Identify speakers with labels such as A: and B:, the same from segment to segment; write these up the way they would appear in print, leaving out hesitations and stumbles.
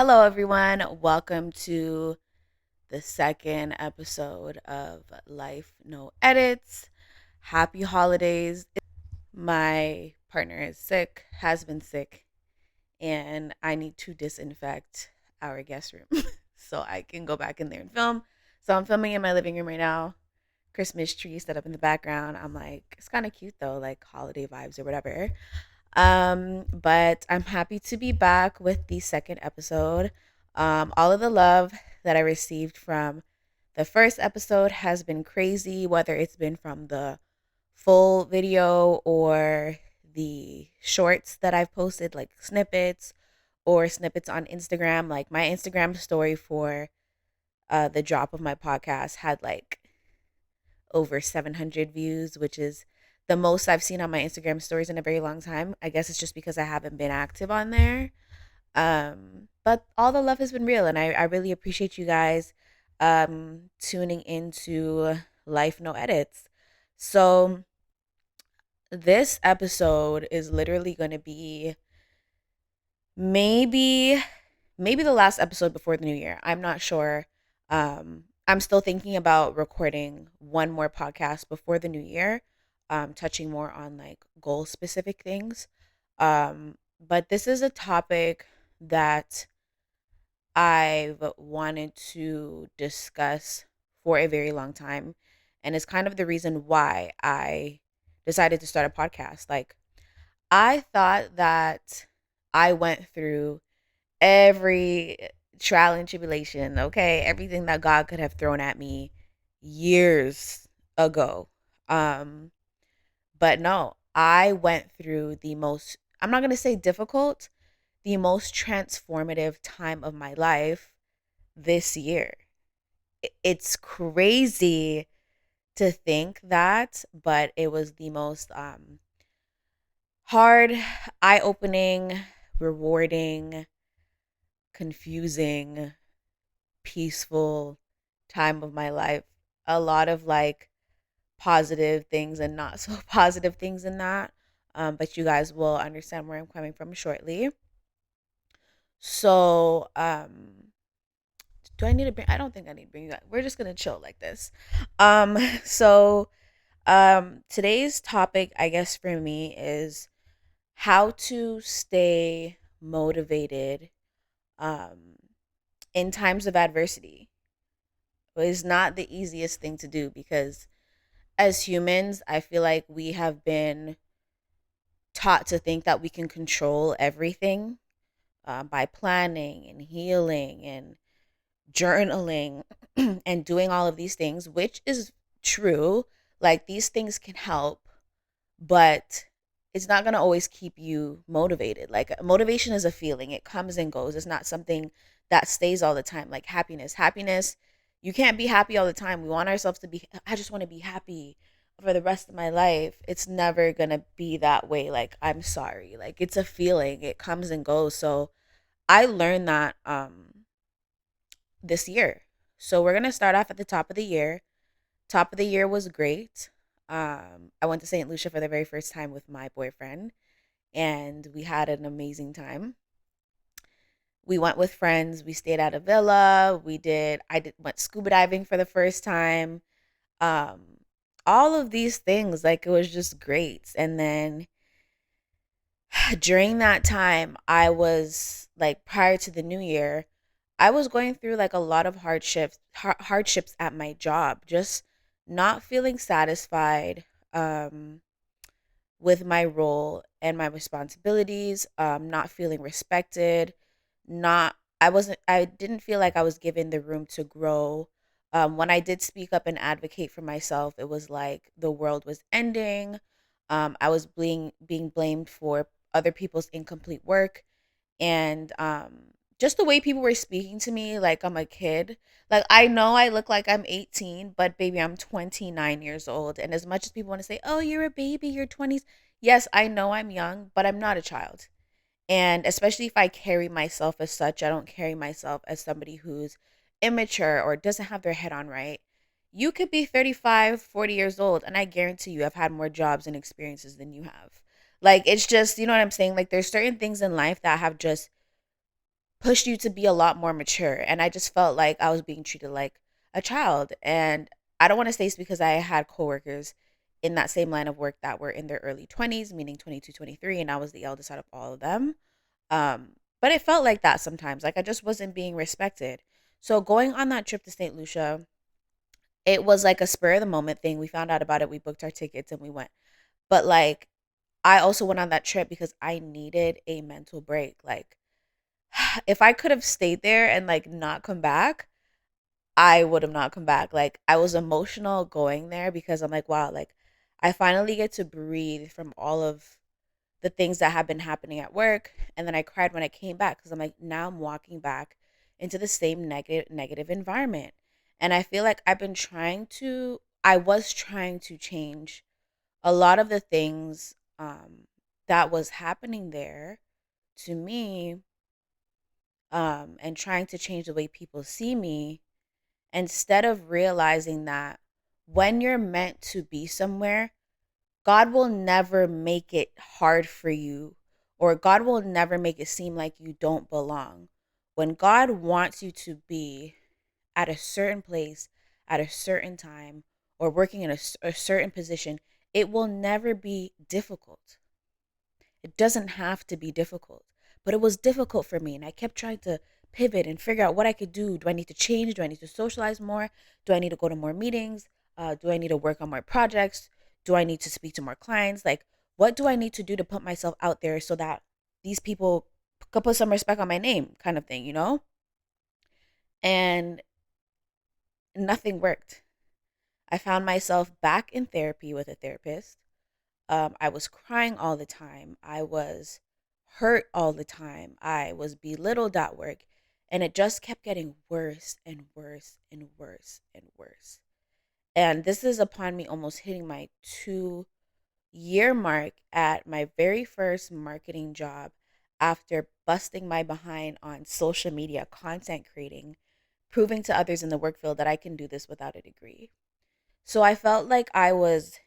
A: Hello, everyone. Welcome to the second episode of Life No Edits. Happy holidays. My partner is sick, has been sick, and I need to disinfect our guest room so I can go back in there and film. So I'm filming in my living room right now. Christmas tree set up in the background. I'm like, it's kind of cute though, like holiday vibes or whatever. But I'm happy to be back with the second episode. All of the love that I received from the first episode has been crazy, whether it's been from the full video or the shorts that I've posted, like snippets or snippets on Instagram. Like my Instagram story for the drop of my podcast had like over 700 views, which is the most I've seen on my Instagram stories in a very long time. I guess it's just because I haven't been active on there. But all the love has been real, and I really appreciate you guys tuning into Life No Edits. So, this episode is literally going to be maybe the last episode before the new year. I'm not sure. I'm still thinking about recording one more podcast before the new year, touching more on like goal specific things. But this is a topic that I've wanted to discuss for a very long time. And it's kind of the reason why I decided to start a podcast. Like, I thought that I went through every trial and tribulation, okay? Everything that God could have thrown at me years ago. Um, but no, I went through the most, I'm not going to say difficult, the most transformative time of my life this year. It's crazy to think that, but it was the most hard, eye-opening, rewarding, confusing, peaceful time of my life. A lot of like positive things and not so positive things in that. But you guys will understand where I'm coming from shortly. So, do I need to bring? I don't think I need to bring you guys. We're just gonna chill like this. Um, so, today's topic, I guess, for me is how to stay motivated, um, in times of adversity. Is not the easiest thing to do because as humans, I feel like we have been taught to think that we can control everything by planning and healing and journaling and doing all of these things, which is true. Like these things can help, but it's not going to always keep you motivated. Like motivation is a feeling, it comes and goes. It's not something that stays all the time. Like happiness, you can't be happy all the time. We want ourselves to be, I just want to be happy for the rest of my life. It's never going to be that way. Like, I'm sorry. Like, it's a feeling, it comes and goes. So, I learned that this year. So, we're going to start off at the top of the year. Top of the year was great. I went to St. Lucia for the very first time with my boyfriend, and we had an amazing time. We went with friends. We stayed at a villa. Went scuba diving for the first time. Um, all of these things, like it was just great. And then during that time, I was like prior to the new year, I was going through like a lot of hardships at my job, just not feeling satisfied with my role and my responsibilities, not feeling respected, not I didn't feel like I was given the room to grow. When I did speak up and advocate for myself, it was like the world was ending. I was being blamed for other people's incomplete work, and just the way people were speaking to me like I'm a kid. Like I know I look like I'm 18, but baby, I'm 29 years old. And as much as people want to say, "Oh, you're a baby, you're 20s." Yes, I know I'm young, but I'm not a child. And especially if I carry myself as such, I don't carry myself as somebody who's immature or doesn't have their head on right. You could be 35, 40 years old, and I guarantee you I've had more jobs and experiences than you have. Like, it's just, you know what I'm saying? Like, there's certain things in life that have just pushed you to be a lot more mature. And I just felt like I was being treated like a child. And I don't want to say it's because I had coworkers in that same line of work that were in their early 20s, meaning 22, 23, and I was the eldest out of all of them. Um, but it felt like that sometimes. Like I just wasn't being respected. So going on that trip to St. Lucia, it was like a spur of the moment thing. We found out about it, we booked our tickets and we went. But like I also went on that trip because I needed a mental break. Like if I could have stayed there and like not come back, I would have not come back. Like I was emotional going there because I'm like, wow, like I finally get to breathe from all of the things that have been happening at work. And then I cried when I came back because I'm like, now I'm walking back into the same negative environment. And I feel like I was trying to change a lot of the things that was happening there to me, and trying to change the way people see me, instead of realizing that when you're meant to be somewhere, God will never make it hard for you, or God will never make it seem like you don't belong. When God wants you to be at a certain place at a certain time or working in a certain position, it will never be difficult. It doesn't have to be difficult, but it was difficult for me. And I kept trying to pivot and figure out what I could do. Do I need to change? Do I need to socialize more? Do I need to go to more meetings? Do I need to work on more projects? Do I need to speak to more clients? Like, what do I need to do to put myself out there so that these people could put some respect on my name, kind of thing, you know? And nothing worked. I found myself back in therapy with a therapist. I was crying all the time. I was hurt all the time. I was belittled at work. And it just kept getting worse and worse and worse and worse. And this is upon me almost hitting my 2 year mark at my very first marketing job after busting my behind on social media content creating, proving to others in the work field that I can do this without a degree. So I felt like I was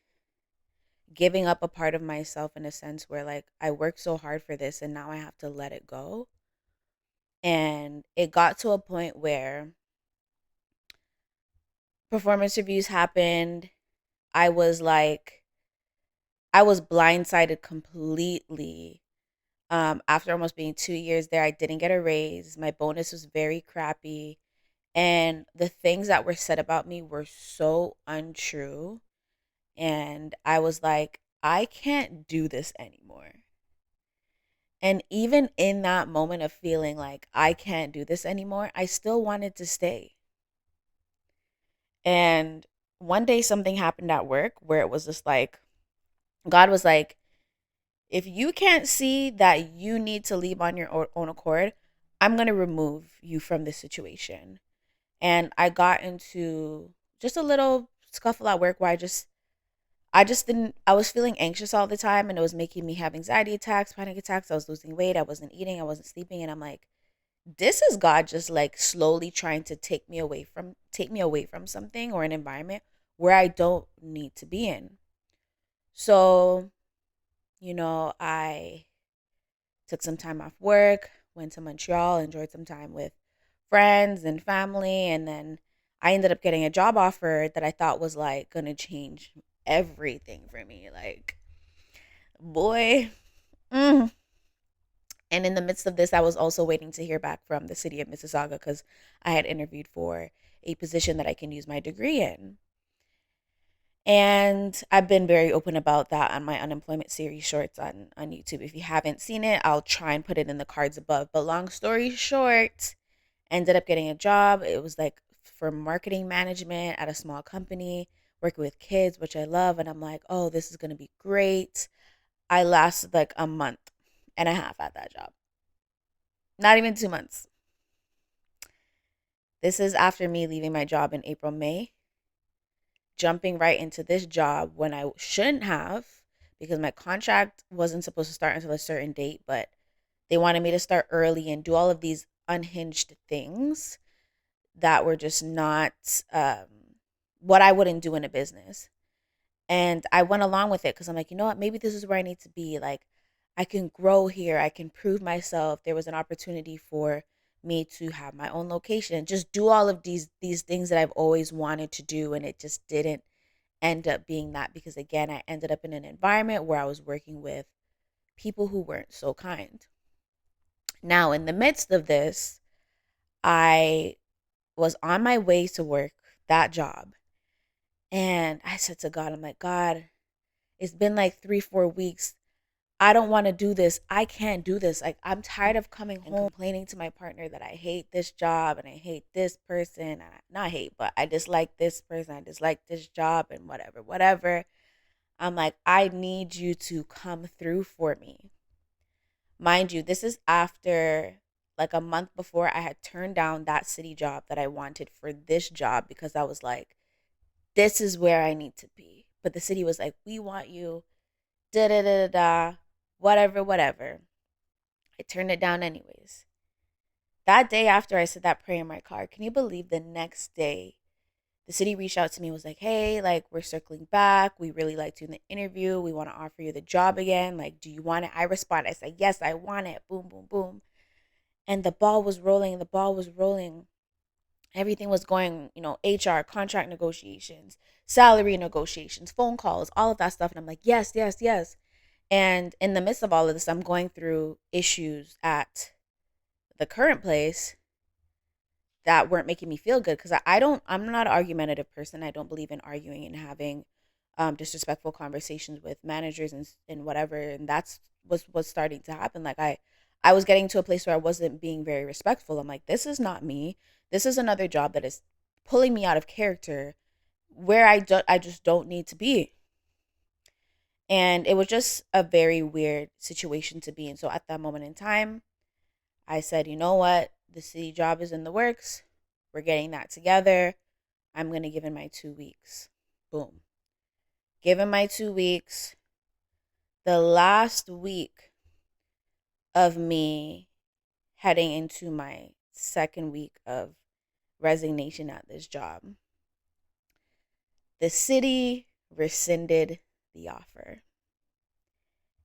A: giving up a part of myself in a sense where like I worked so hard for this and now I have to let it go. And it got to a point where performance reviews happened. I was like I was blindsided completely. After almost being 2 years there, I didn't get a raise. My bonus was very crappy. And the things that were said about me were so untrue. And I was like, I can't do this anymore. And even in that moment of feeling like I can't do this anymore, I still wanted to stay. And one day something happened at work where it was just like, God was like, if you can't see that you need to leave on your own accord, I'm going to remove you from this situation. And I got into just a little scuffle at work where I just didn't, I was feeling anxious all the time and it was making me have anxiety attacks, panic attacks. I was losing weight. I wasn't eating. I wasn't sleeping. And I'm like, this is God just like slowly trying to take me away from something or an environment where I don't need to be in. So, I took some time off work, went to Montreal, enjoyed some time with friends and family, and then I ended up getting a job offer that I thought was like gonna change everything for me. Like, boy. Mm. And in the midst of this, I was also waiting to hear back from the city of Mississauga because I had interviewed for a position that I can use my degree in. And I've been very open about that on my unemployment series shorts on YouTube. If you haven't seen it, I'll try and put it in the cards above. But long story short, ended up getting a job. It was like for marketing management at a small company, working with kids, which I love. And I'm like, oh, this is going to be great. I lasted like a month and a half at that job. Not even 2 months. This is after me leaving my job in April, May, jumping right into this job when I shouldn't have, because my contract wasn't supposed to start until a certain date, but they wanted me to start early and do all of these unhinged things that were just not what I wouldn't do in a business. And I went along with it because I'm like, you know what? Maybe this is where I need to be. Like, I can grow here. I can prove myself. There was an opportunity for me to have my own location, just do all of these things that I've always wanted to do, and it just didn't end up being that, because again, I ended up in an environment where I was working with people who weren't so kind. Now, in the midst of this, I was on my way to work that job, and I said to God, I'm like, God, it's been like 3, 4 weeks. I don't want to do this. I can't do this. Like, I'm tired of coming home and complaining to my partner that I hate this job and I hate this person. And not hate, but I dislike this person. I dislike this job and whatever, whatever. I'm like, I need you to come through for me. Mind you, this is after like a month before I had turned down that city job that I wanted for this job, because I was like, this is where I need to be. But the city was like, we want you, da da da da da, whatever, whatever. I turned it down anyways. That day after I said that prayer in my car, can you believe the next day the city reached out to me, was like, hey, like, we're circling back. We really liked you in the interview. We want to offer you the job again. Like, do you want it? I responded. I said, yes, I want it. Boom, boom, boom. And the ball was rolling. The ball was rolling. Everything was going, HR, contract negotiations, salary negotiations, phone calls, all of that stuff. And I'm like, yes, yes, yes. And in the midst of all of this, I'm going through issues at the current place that weren't making me feel good, because I'm not an argumentative person. I don't believe in arguing and having disrespectful conversations with managers and whatever. And that's what's starting to happen. Like, I was getting to a place where I wasn't being very respectful. I'm like, this is not me. This is another job that is pulling me out of character, where I just don't need to be. And it was just a very weird situation to be in. So at that moment in time, I said, you know what? The city job is in the works. We're getting that together. I'm going to give him my 2 weeks. Boom. Give him my 2 weeks. The last week of me heading into my second week of resignation at this job, the city rescinded the offer.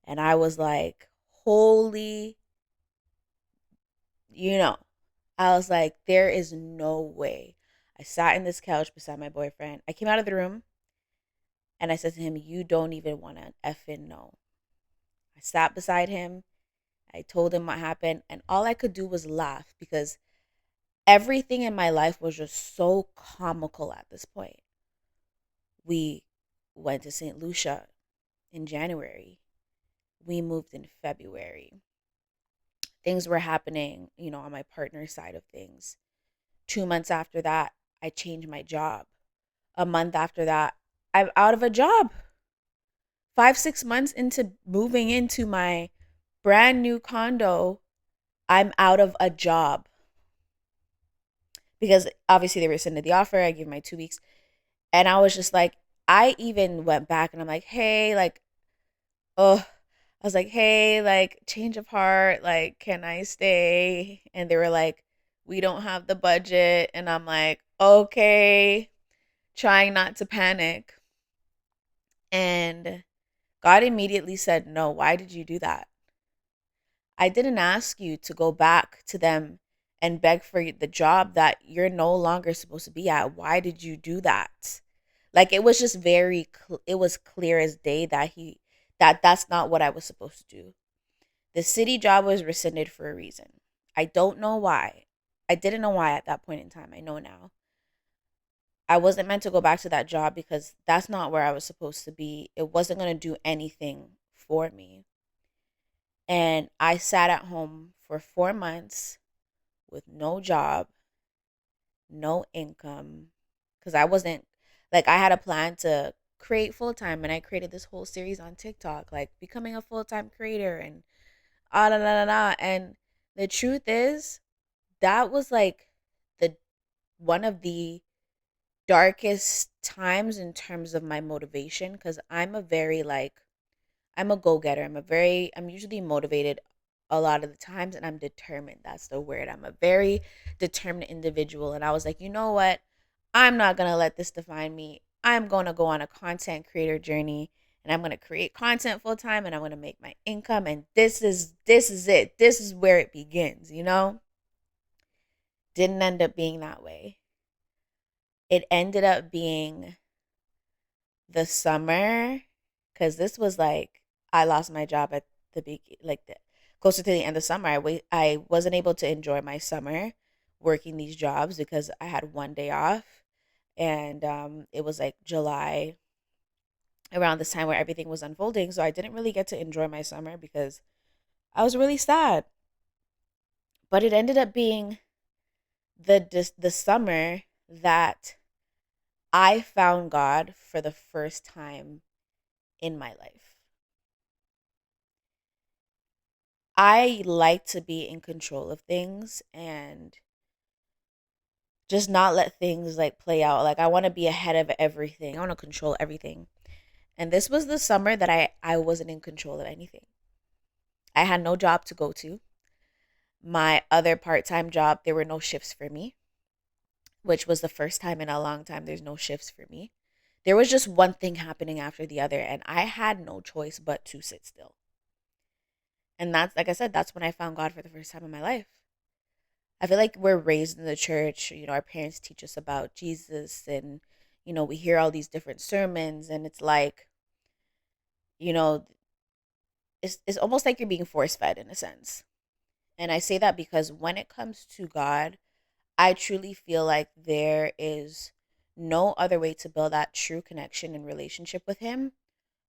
A: And I was like, holy, I was like, there is no way. I sat in this couch beside my boyfriend. I came out of the room and I said to him, you don't even want to effing know. I sat beside him. I told him what happened. And all I could do was laugh, because everything in my life was just so comical at this point. We went to St. Lucia in January. We moved in February. Things were happening, on my partner's side of things. 2 months after that, I changed my job. A month after that, I'm out of a job. 5, 6 months into moving into my brand new condo, I'm out of a job. Because obviously they rescinded the offer. I gave my 2 weeks. And I was just like, I even went back and I'm like, hey, like, oh, I was like, hey, like, change of heart, like, can I stay? And they were like, we don't have the budget. And I'm like, okay, trying not to panic. And God immediately said, no, why did you do that? I didn't ask you to go back to them and beg for the job that you're no longer supposed to be at. Why did you do that? Like, it was just it was clear as day that that's not what I was supposed to do. The city job was rescinded for a reason. I don't know why. I didn't know why at that point in time. I know now. I wasn't meant to go back to that job, because that's not where I was supposed to be. It wasn't going to do anything for me. And I sat at home for 4 months with no job, no income, because I wasn't, like, I had a plan to create full time, and I created this whole series on TikTok, like becoming a full time creator and ah da da da da. And the truth is, that was like the one of the darkest times in terms of my motivation, because I'm a go-getter. I'm usually motivated a lot of the times, and I'm determined. That's the word. I'm a very determined individual. And I was like, you know what? I'm not going to let this define me. I'm going to go on a content creator journey, and I'm going to create content full time, and I'm going to make my income. And this is it. This is where it begins, Didn't end up being that way. It ended up being the summer, because this was like I lost my job at closer to the end of summer. I wasn't able to enjoy my summer working these jobs because I had one day off, and it was like July around this time where everything was unfolding. So I didn't really get to enjoy my summer because I was really sad. But it ended up being the summer that I found God for the first time in my life. I like to be in control of things and just not let things like play out. Like I want to be ahead of everything. I want to control everything. And this was the summer that I wasn't in control of anything. I had no job to go to. My other part-time job, there were no shifts for me, which was the first time in a long time there's no shifts for me. There was just one thing happening after the other, and I had no choice but to sit still. And that's, like I said, that's when I found God for the first time in my life. I feel like we're raised in the church, our parents teach us about Jesus, and we hear all these different sermons, and it's like, you know, it's almost like you're being force fed in a sense. And I say that because when it comes to God, I truly feel like there is no other way to build that true connection and relationship with Him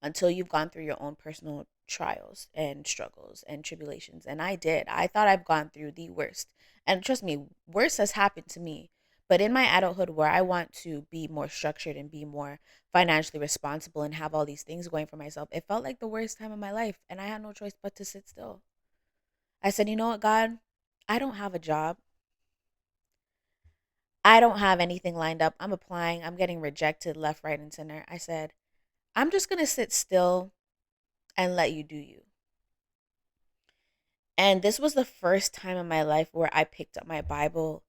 A: until you've gone through your own personal trials and struggles and tribulations. And I did. I thought I've gone through the worst. And trust me, worse has happened to me. But in my adulthood, where I want to be more structured and be more financially responsible and have all these things going for myself, it felt like the worst time of my life. And I had no choice but to sit still. I said, you know what, God? I don't have a job. I don't have anything lined up. I'm applying. I'm getting rejected left, right, and center. I said, I'm just going to sit still and let you do you. And this was the first time in my life where I picked up my Bible,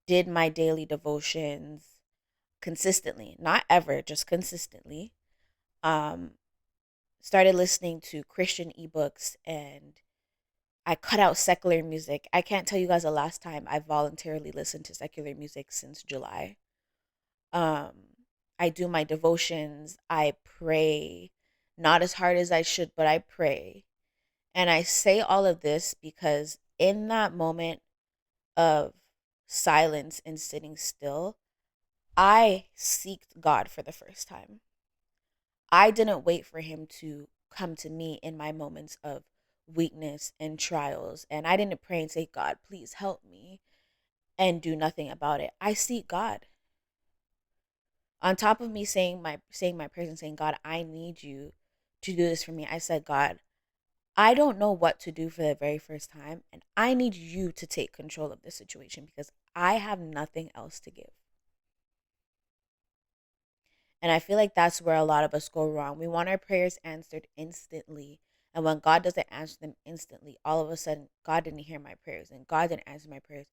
A: did my daily devotions consistently, not ever, just consistently. Um, Started listening to Christian ebooks, and I cut out secular music. I can't tell you guys the last time I voluntarily listened to secular music since July. Um, I do my devotions. I pray, not as hard as I should, but I pray. And I say all of this because in that moment of silence and sitting still, I seeked God for the first time. I didn't wait for Him to come to me in my moments of weakness and trials. And I didn't pray and say, God, please help me, and do nothing about it. I seek God. On top of me saying my prayers and saying, God, I need you to do this for me, I said, God, I don't know what to do for the very first time, and I need you to take control of this situation because I have nothing else to give. And I feel like that's where a lot of us go wrong. We want our prayers answered instantly. And when God doesn't answer them instantly, all of a sudden, God didn't hear my prayers and God didn't answer my prayers.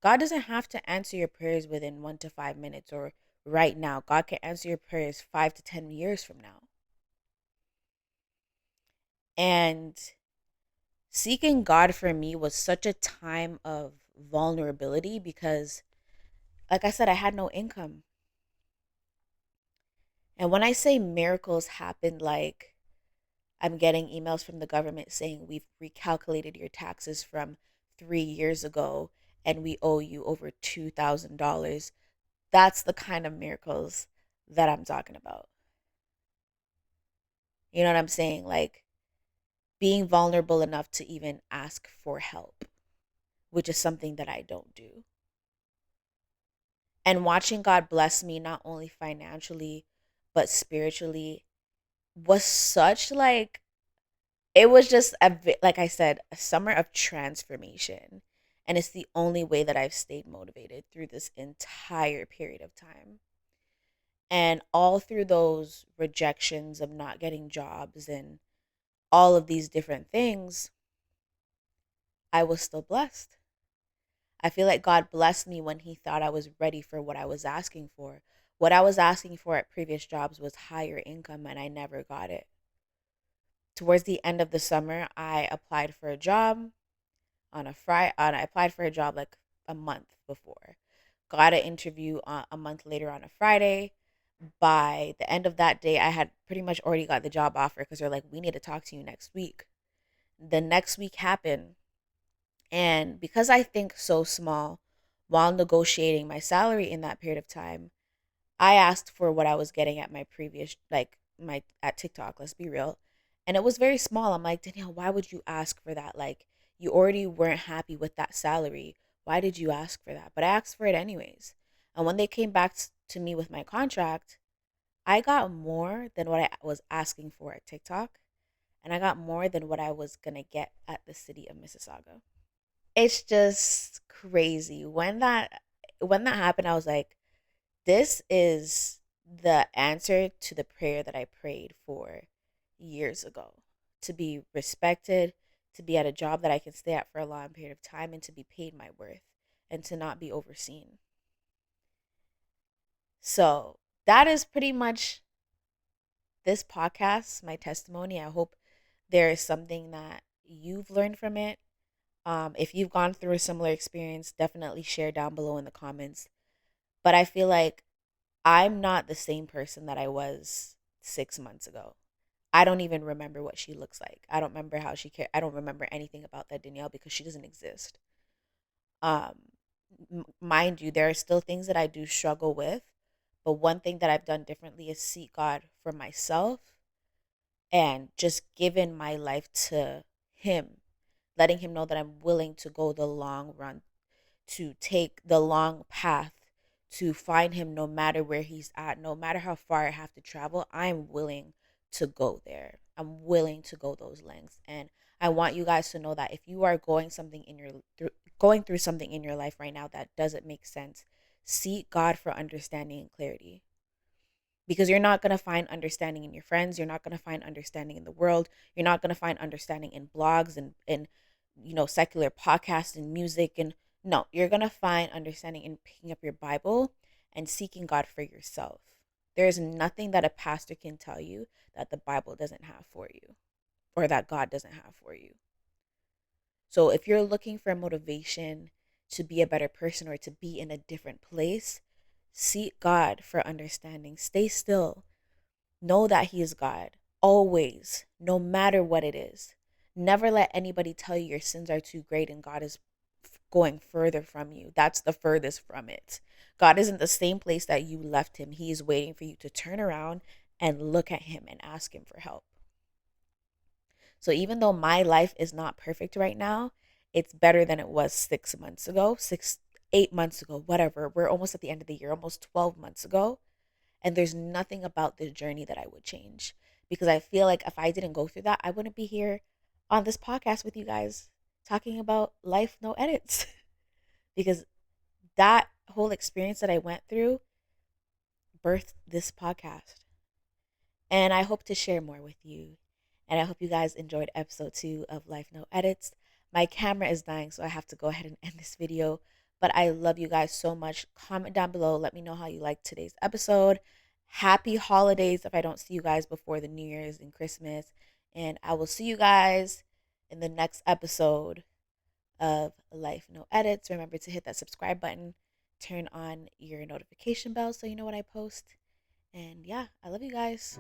A: God doesn't have to answer your prayers within 1 to 5 minutes or right now. God can answer your prayers 5 to 10 years from now. And seeking God for me was such a time of vulnerability because, like I said, I had no income. And when I say miracles happened, like I'm getting emails from the government saying we've recalculated your taxes from 3 years ago and we owe you over $2,000. That's the kind of miracles that I'm talking about. You know what I'm saying? Like being vulnerable enough to even ask for help, which is something that I don't do. And watching God bless me not only financially but spiritually was such like it was just like I said, a summer of transformation. And it's the only way that I've stayed motivated through this entire period of time. And all through those rejections of not getting jobs and all of these different things, I was still blessed. I feel like God blessed me when He thought I was ready for what I was asking for. What I was asking for at previous jobs was higher income, and I never got it. Towards the end of the summer, I applied for a job on a Friday. I applied for a job like a month before. Got an interview a month later on a Friday. By the end of that day, I had pretty much already got the job offer because they're like, we need to talk to you next week. The next week happened. And because I think so small while negotiating my salary in that period of time, I asked for what I was getting at my previous, like my at TikTok, let's be real. And it was very small. I'm like, Danielle, why would you ask for that? Like, you already weren't happy with that salary. Why did you ask for that? But I asked for it anyways. And when they came back to me with my contract, I got more than what I was asking for at TikTok. And I got more than what I was going to get at the city of Mississauga. It's just crazy. When that happened, I was like, this is the answer to the prayer that I prayed for years ago. To be respected, to be at a job that I can stay at for a long period of time, and to be paid my worth and to not be overseen. So that is pretty much this podcast, my testimony. I hope there is something that you've learned from it. If you've gone through a similar experience, definitely share down below in the comments. But I feel like I'm not the same person that I was 6 months ago. I don't even remember what she looks like. I don't remember how she I don't remember anything about that Danielle because she doesn't exist. Um, Mind you, there are still things that I do struggle with, but one thing that I've done differently is seek God for myself and just given my life to Him, letting Him know that I'm willing to go the long run, to take the long path, to find Him no matter where He's at, no matter how far I have to travel. I'm willing to go there. I'm willing to go those lengths. And I want you guys to know that if you are going through something in your life right now that doesn't make sense, seek God for understanding and clarity, because you're not going to find understanding in your friends. You're not going to find understanding in the world. You're not going to find understanding in blogs and secular podcasts and music. And no, you're going to find understanding in picking up your Bible and seeking God for yourself. There is nothing that a pastor can tell you that the Bible doesn't have for you or that God doesn't have for you. So if you're looking for motivation to be a better person or to be in a different place, seek God for understanding. Stay still. Know that He is God always, no matter what it is. Never let anybody tell you your sins are too great and God is going further from you. That's the furthest from it. God isn't the same place that you left Him. He is waiting for you to turn around and look at Him and ask Him for help. So even though my life is not perfect right now, it's better than it was 6 months ago, 8 months ago, whatever. We're almost at the end of the year, almost 12 months ago. And there's nothing about this journey that I would change, because I feel like if I didn't go through that, I wouldn't be here on this podcast with you guys talking about life, no edits. Because that whole experience that I went through birthed this podcast. And I hope to share more with you. And I hope you guys enjoyed episode 2 of Life No Edits. My camera is dying, so I have to go ahead and end this video. But I love you guys so much. Comment down below. Let me know how you liked today's episode. Happy holidays if I don't see you guys before the New Year's and Christmas. And I will see you guys in the next episode of Life No Edits. Remember to hit that subscribe button. Turn on your notification bell so you know when I post. And yeah, I love you guys.